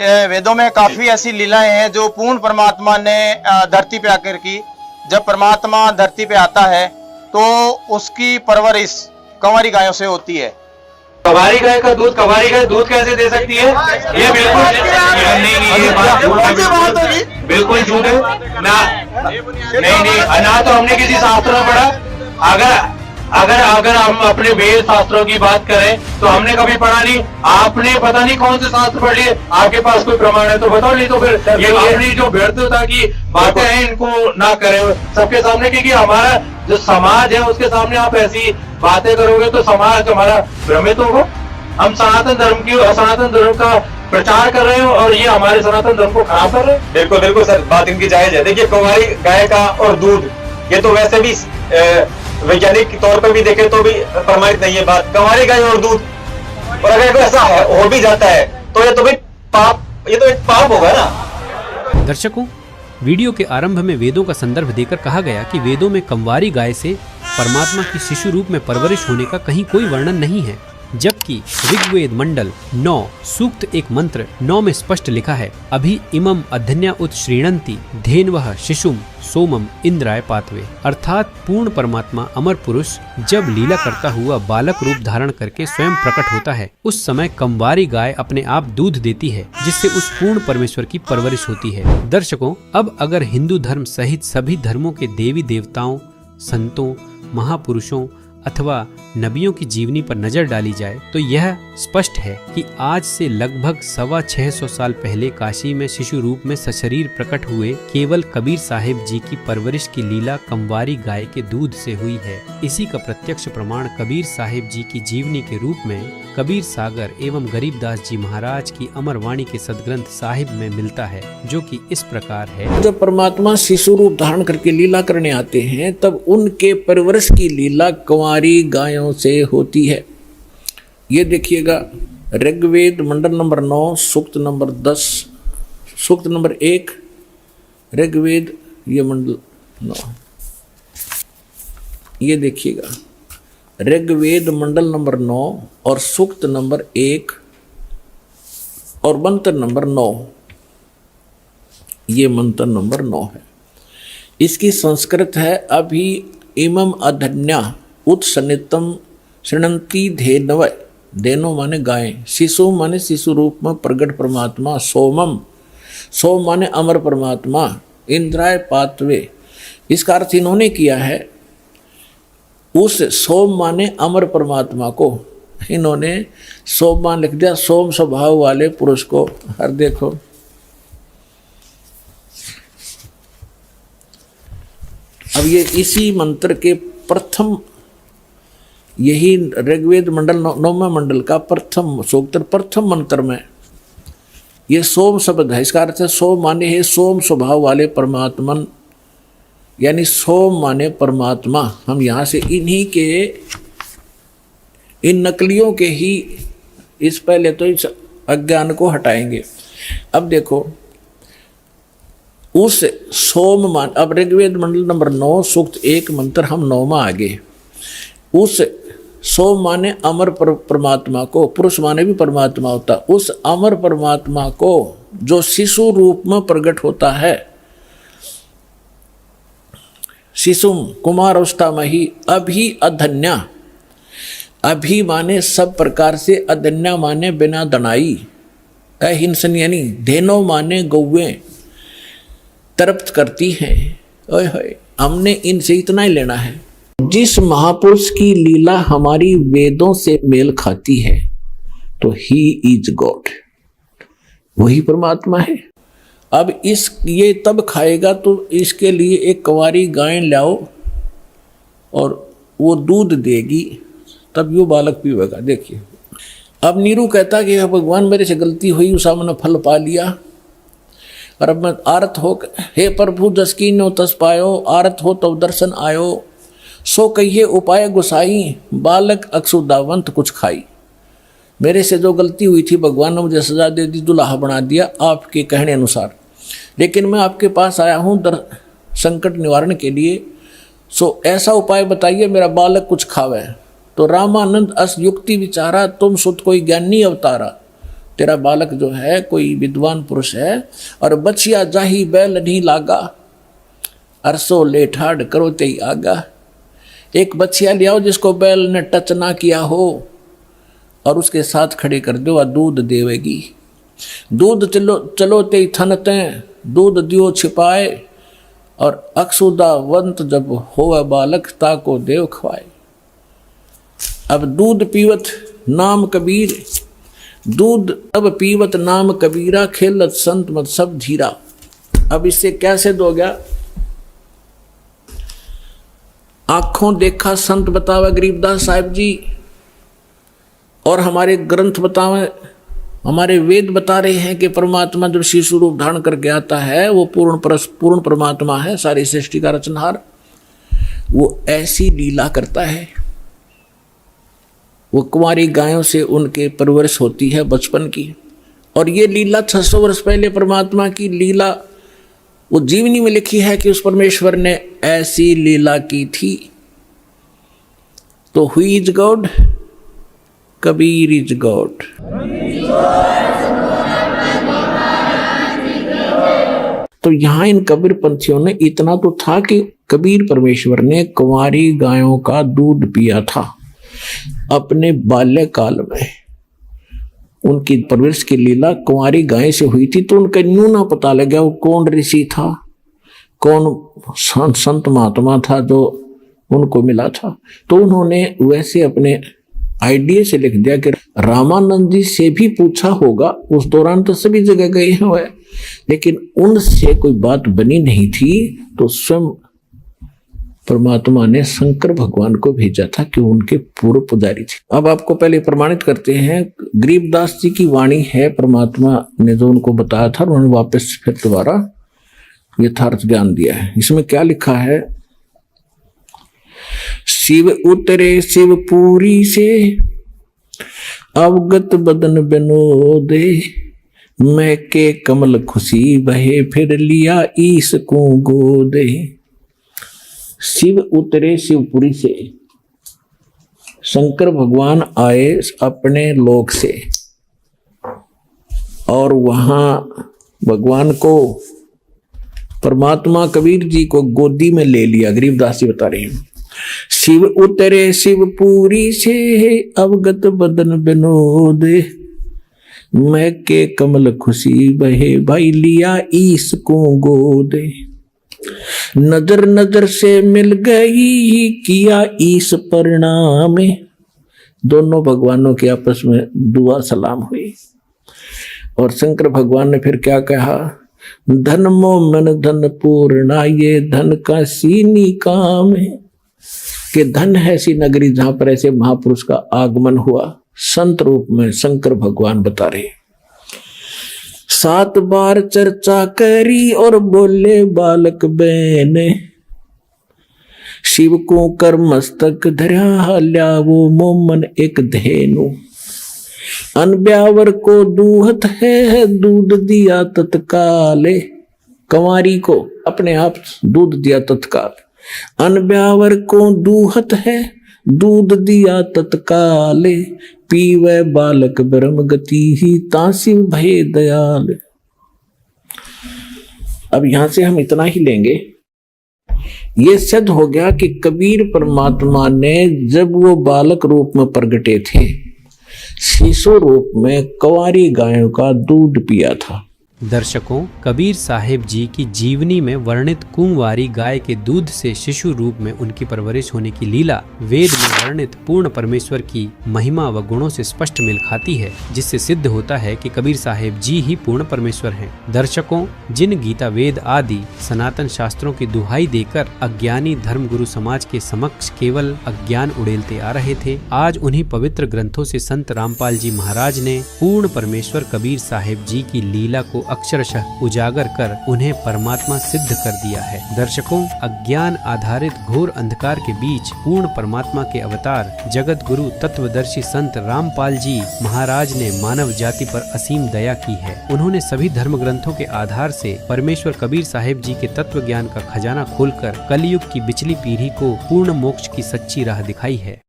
वेदों में काफी ऐसी लीलाएं हैं जो पूर्ण परमात्मा ने धरती पे आकर की। जब परमात्मा धरती पे आता है तो उसकी परवरिश कंवारी गायों से होती है। कंवारी गाय का दूध, कंवारी गाय दूध कैसे दे सकती है? ये बिल्कुल नहीं, ये बात झूठ है, बिल्कुल झूठ है ना। नहीं, ना तो हमने किसी शास्त्र में पढ़ा। अगर हम अपने वेद शास्त्रों की बात करें तो हमने कभी पढ़ा नहीं। आपने पता नहीं कौन से शास्त्र पढ़ लिए, आपके पास कोई प्रमाण है तो बताओ, नहीं तो फिर ये अपनी जो व्यर्थता की बातें हैं इनको ना करें सबके सामने, क्योंकि हमारा जो समाज है उसके सामने आप ऐसी बातें करोगे तो समाज हमारा भ्रमित होगा। हम सनातन धर्म का प्रचार कर रहे हो और ये हमारे सनातन धर्म को खराब कर रहे हैं। बिल्कुल बिल्कुल सर, बात इनकी जायज है। देखिए कंवारी गाय का और दूध, ये तो वैसे भी वैज्ञानिक तौर पर भी देखें तो भी प्रमाणित नहीं है बात। कंवारी गाय और दूध, और अगर ऐसा हो भी जाता है तो ये तो एक पाप होगा ना। दर्शकों, वीडियो के आरंभ में वेदों का संदर्भ देकर कहा गया कि वेदों में कंवारी गाय से परमात्मा की शिशु रूप में परवरिश होने का कहीं कोई वर्णन नहीं है, जबकि ऋग्वेद मंडल 9 सूक्त 1 मंत्र 9 में स्पष्ट लिखा है, अभी इमम अधन्या उत श्रीणंति धेनवः शिशुम सोमम इंद्राय पातवे। अर्थात पूर्ण परमात्मा अमर पुरुष जब लीला करता हुआ बालक रूप धारण करके स्वयं प्रकट होता है, उस समय कंवारी गाय अपने आप दूध देती है, जिससे उस पूर्ण परमेश्वर की परवरिश होती है। दर्शकों, अब अगर हिंदू धर्म सहित सभी धर्मों के देवी देवताओं, संतों, महापुरुषों अथवा नबियों की जीवनी पर नजर डाली जाए तो यह स्पष्ट है कि आज से लगभग 625 साल पहले काशी में शिशु रूप में सशरीर प्रकट हुए केवल कबीर साहिब जी की परवरिश की लीला कंवारी गाय के दूध से हुई है। इसी का प्रत्यक्ष प्रमाण कबीर साहिब जी की जीवनी के रूप में कबीर सागर एवं गरीबदास जी महाराज की अमर वाणी के सदग्रंथ साहिब में मिलता है, जो कि इस प्रकार है। जब परमात्मा शिशु रूप धारण करके लीला करने आते हैं तब उनके परवरिश की लीला कंवारी गायों से होती है। ये देखिएगा, ऋग्वेद मंडल नंबर 9 सूक्त नंबर 10 सूक्त नंबर 1, ऋग्वेद ये मंडल 9, ये देखिएगा ऋग्वेद मंडल नंबर 9 और सूक्त नंबर 1 और मंत्र नंबर 9, ये मंत्र नंबर 9 है। इसकी संस्कृत है, अभी इमम अधन्या उत्सनितम श्रृणंती धेनव, धेनो माने गाय, शिशु माने शिशु रूप में प्रगट परमात्मा, सोमम सोम माने अमर परमात्मा, इंद्राय पातवे। इसका अर्थ इन्होंने किया है, उस सोम माने अमर परमात्मा को इन्होंने सोम मान लिख दिया, सोम स्वभाव वाले पुरुष को। हर देखो अब ये इसी मंत्र के प्रथम, यही ऋग्वेद मंडल 9वें मंडल का प्रथम सूक्त प्रथम मंत्र में ये सोम शब्द है। इसका अर्थ है सोम माने है सोम स्वभाव वाले परमात्मन, यानी सोम माने परमात्मा। हम यहाँ से इन्हीं के इन नकलियों के ही इस पहले तो इस अज्ञान को हटाएंगे। अब देखो, उस सोम मान, अब ऋग्वेद मंडल नंबर 9 सूक्त 1 मंत्र हम 9वां आगे, उस सोम माने अमर परमात्मा को, पुरुष माने भी परमात्मा होता, उस अमर परमात्मा को जो शिशु रूप में प्रकट होता है, शिशुम कुमार अवस्था में ही, अभी अधन्या, अभी माने सब प्रकार से, अधन्या माने बिना दनाई, अहिंसन यानी धेनो माने गौवें तृप्त करती हैं। ओए होए, हमने इनसे इतना ही लेना है। जिस महापुरुष की लीला हमारी वेदों से मेल खाती है तो ही इज गॉड, वही परमात्मा है। अब ये तब खाएगा तो इसके लिए एक कंवारी गाय लाओ और वो दूध देगी, तब यो बालक पीवेगा। देखिए, अब नीरू कहता कि भगवान मेरे से गलती हुई, उस मैंने फल पा लिया और अब मैं आरत हो, हे प्रभु जस कीन्यो तस पायो, आरत हो तब दर्शन आयो, सो कहिए उपाय गुसाई, बालक अक्षुदावंत कुछ खाई। मेरे से जो गलती हुई थी भगवान ने मुझे सजा दे दी, दुल्हा बना दिया आपके कहने अनुसार, लेकिन मैं आपके पास आया हूँ संकट निवारण के लिए, सो ऐसा उपाय बताइए मेरा बालक कुछ खावे। तो रामानंद अस युक्ति विचारा, तुम सुत कोई ज्ञानी अवतारा, तेरा बालक जो है कोई विद्वान पुरुष है, और बचिया जाही बैल नहीं लागा, अरसो ले ठाड़ करो ते आगा। एक बचिया ले आओ जिसको बैल ने टच ना किया हो, और उसके साथ खड़े कर दो और दूध देवेगी। दूध चलो चलो ते थन तें, दूध दियो छिपाए, और अक्षुदावंत जब होवे बालक ताको देव खवाए। अब दूध पीवत नाम कबीर, दूध अब पीवत नाम कबीरा, खेलत संत मत सब धीरा। अब इससे क्या सिद्ध हो गया? आंखों देखा संत बतावे गरीबदास साहिब जी, और हमारे ग्रंथ बतावे, हमारे वेद बता रहे हैं कि परमात्मा जब शिशु रूप धारण करके आता है वो पूर्ण परमात्मा है, सारी सृष्टि का रचनहार। वो ऐसी लीला करता है, वो कुंवारी गायों से उनके परवरिश होती है बचपन की। और ये लीला 600 वर्ष पहले परमात्मा की लीला वो जीवनी में लिखी है कि उस परमेश्वर ने ऐसी लीला की थी। तो who is God? Kabir is God. तो यहां इन कबीर पंथियों ने इतना तो था कि कबीर परमेश्वर ने कुंवारी गायों का दूध पिया था अपने बाल्यकाल में। उनकी परवरिश की लीला कुंवारी गाय से हुई थी, तो उनका यूं ना पता लग गया वो कौन ऋषि था, कौन संत महात्मा था जो उनको मिला था। तो उन्होंने वैसे अपने आइडिया से लिख दिया कि रामानंद जी से भी पूछा होगा। उस दौरान तो सभी जगह गए हैं वह, लेकिन उनसे कोई बात बनी नहीं थी। तो स्वयं परमात्मा ने शंकर भगवान को भेजा था कि उनके पूर्व पुजारी थे। अब आपको पहले प्रमाणित करते हैं, गरीबदास जी की वाणी है, परमात्मा ने जो उनको बताया था उन्होंने वापस फिर दोबारा यथार्थ ज्ञान दिया है। इसमें क्या लिखा है? शिव उतरे शिवपुरी से, अवगत बदन विनोदे, मैं के कमल खुशी बहे, फिर लिया ईस को गोदे। शिव उतरे शिवपुरी से, शंकर भगवान आए अपने लोक से, और वहां भगवान को परमात्मा कबीर जी को गोदी में ले लिया। गरीबदास जी बता रहे हैं, शिव उतरे शिवपुरी से, अवगत बदन विनोद, मैं के कमल खुशी बहे, भाई लिया ईस को गोदे। नजर नजर से मिल गई, किया ईस परिणाम। दोनों भगवानों के आपस में दुआ सलाम हुई, और शंकर भगवान ने फिर क्या कहा? धन मो मन धन पूर्णा, ये धन का सीनी काम है। कि धन है ऐसी नगरी जहां पर ऐसे महापुरुष का आगमन हुआ। संत रूप में शंकर भगवान बता रहे, 7 बार चर्चा करी और बोले बालक बहने, शिव को कर मस्तक धरा, ल्यावो मोमन एक धेनु। अनब्यावर को दूहत है, दूध दिया तत्काले। कंवारी को अपने आप दूध दिया तत्काल। अनब्यावर को दूहत है, दूध दिया तत्काले, पीवे बालक ब्रह्म गति ही, तासिव भय दयाल। अब यहां से हम इतना ही लेंगे। ये सिद्ध हो गया कि कबीर परमात्मा ने जब वो बालक रूप में प्रगटे थे, शिशु रूप में कुंवारी गायों का दूध पिया था। दर्शकों, कबीर साहिब जी की जीवनी में वर्णित कुंवारी गाय के दूध से शिशु रूप में उनकी परवरिश होने की लीला वेद में वर्णित पूर्ण परमेश्वर की महिमा व गुणों से स्पष्ट मेल खाती है, जिससे सिद्ध होता है कि कबीर साहिब जी ही पूर्ण परमेश्वर हैं। दर्शकों, जिन गीता वेद आदि सनातन शास्त्रों की दुहाई देकर अज्ञानी धर्म गुरु समाज के समक्ष केवल अज्ञान उड़ेलते आ रहे थे, आज उन्हीं पवित्र ग्रंथों से संत रामपाल जी महाराज ने पूर्ण परमेश्वर कबीर साहिब जी की लीला को अक्षरशः उजागर कर उन्हें परमात्मा सिद्ध कर दिया है। दर्शकों, अज्ञान आधारित घोर अंधकार के बीच पूर्ण परमात्मा के अवतार जगत गुरु तत्वदर्शी संत रामपाल जी महाराज ने मानव जाति पर असीम दया की है। उन्होंने सभी धर्म ग्रंथों के आधार से परमेश्वर कबीर साहिब जी के तत्व ज्ञान का खजाना खोलकर कलयुग की बिचली पीढ़ी को पूर्ण मोक्ष की सच्ची राह दिखाई है।